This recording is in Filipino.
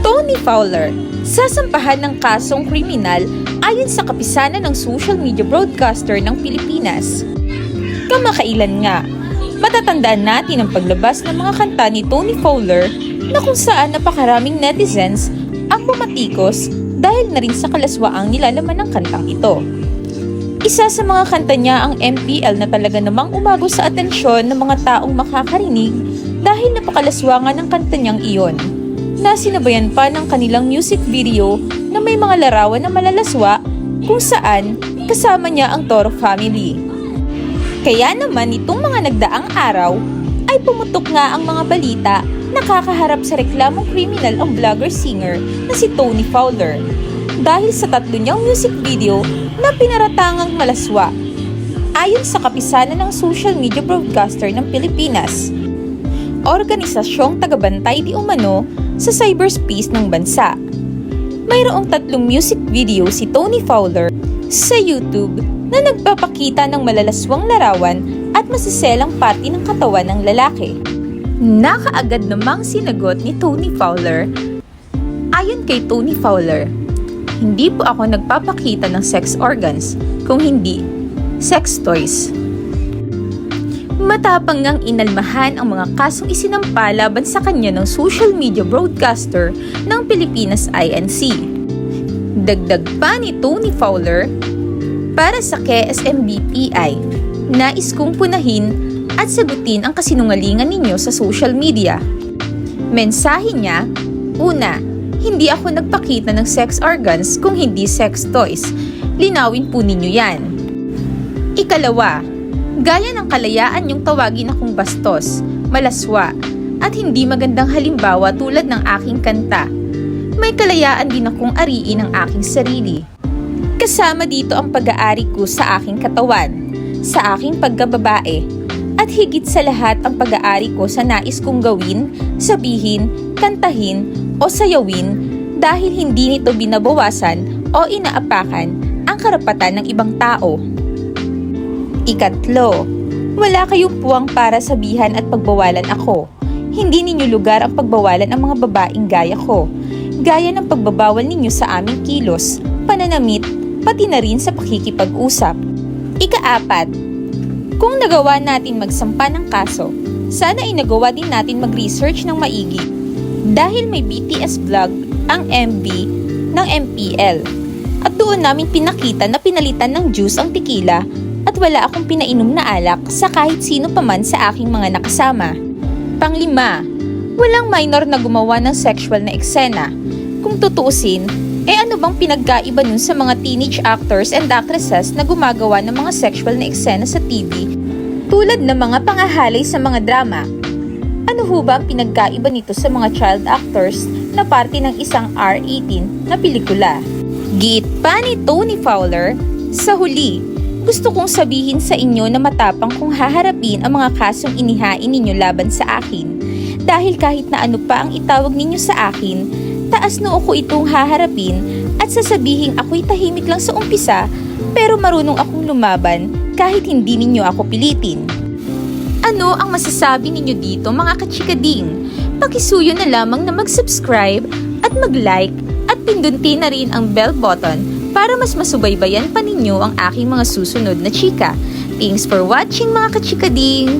Tony Fowler, sasampahan ng kasong kriminal ayon sa kapisanan ng social media broadcaster ng Pilipinas. Kamakailan nga, matatandaan natin ang paglabas ng mga kanta ni Tony Fowler na kung saan napakaraming netizens ang bumatikos dahil na rin sa kalaswaang nilalaman ng kantang ito. Isa sa mga kanta niya ang MPL na talaga namang umago sa atensyon ng mga taong makakarinig dahil napakalaswangan ng kanta niyang iyon, na sinabayan pa ng kanilang music video na may mga larawan na malalaswa kung saan kasama niya ang Toro family. Kaya naman itong mga nagdaang araw ay pumutok nga ang mga balita na kakaharap sa reklamong kriminal ang vlogger-singer na si Tony Fowler dahil sa 3 niyang music video na pinaratangang malaswa ayon sa kapisanan ng social media broadcaster ng Pilipinas, organisasyong tagabantay di umano sa cyberspace ng bansa. Mayroong 3 music video si Tony Fowler sa YouTube na nagpapakita ng malalaswang larawan at masiselang parte ng katawan ng lalaki. Nakaagad namang sinagot ni Tony Fowler. Ayon kay Tony Fowler, "Hindi po ako nagpapakita ng sex organs, kung hindi, sex toys." Matapang ngang inalmahan ang mga kasong isinampa laban sa kanya ng social media broadcaster ng Pilipinas INC. Dagdag pa ni Tony Fowler, "Para sa KSMBPI, nais kong punahin at sagutin ang kasinungalingan ninyo sa social media." Mensahe niya, una, hindi ako nagpakita ng sex organs kung hindi sex toys. Linawin po ninyo yan. Ikalawa, gaya ng kalayaan yung tawagin akong bastos, malaswa, at hindi magandang halimbawa tulad ng aking kanta. May kalayaan din akong ariin ang aking sarili. Kasama dito ang pag-aari ko sa aking katawan, sa aking pagkababae, at higit sa lahat ang pag-aari ko sa nais kong gawin, sabihin, kantahin, o sayawin dahil hindi nito binabawasan o inaapakan ang karapatan ng ibang tao. Ikatlo, wala kayong puwang para sabihan at pagbawalan ako. Hindi ninyo lugar ang pagbawalan ang mga babaeng gaya ko, gaya ng pagbabawal ninyo sa aming kilos, pananamit, pati na rin sa pakikipag-usap. Ika-4, kung nagawa natin magsampa ng kaso, sana ay nagawa din natin mag-research ng maigi dahil may BTS vlog ang MV ng MPL at doon namin pinakita na pinalitan ng juice ang tequila at wala akong pinainom na alak sa kahit sino paman sa aking mga nakasama. Panglima, walang minor na gumawa ng sexual na eksena. Kung tutuusin, ano bang pinagkaiba nun sa mga teenage actors and actresses na gumagawa ng mga sexual na eksena sa TV tulad ng mga pangahalay sa mga drama? Ano ho ba ang pinagkaiba nito sa mga child actors na parte ng isang R18 na pelikula? Giit pa ni Tony Fowler, sa huli, gusto kong sabihin sa inyo na matapang kung haharapin ang mga kasong inihain ninyo laban sa akin. Dahil kahit na ano pa ang itawag ninyo sa akin, taas noo ko itong haharapin at sasabihin ako'y tahimik lang sa umpisa pero marunong akong lumaban kahit hindi ninyo ako pilitin. Ano ang masasabi ninyo dito mga kachikading? Pakisuyo na lamang na mag-subscribe at mag-like at pindutin na rin ang bell button para mas masubaybayan pa ninyo ang aking mga susunod na chika. Thanks for watching mga kachikading!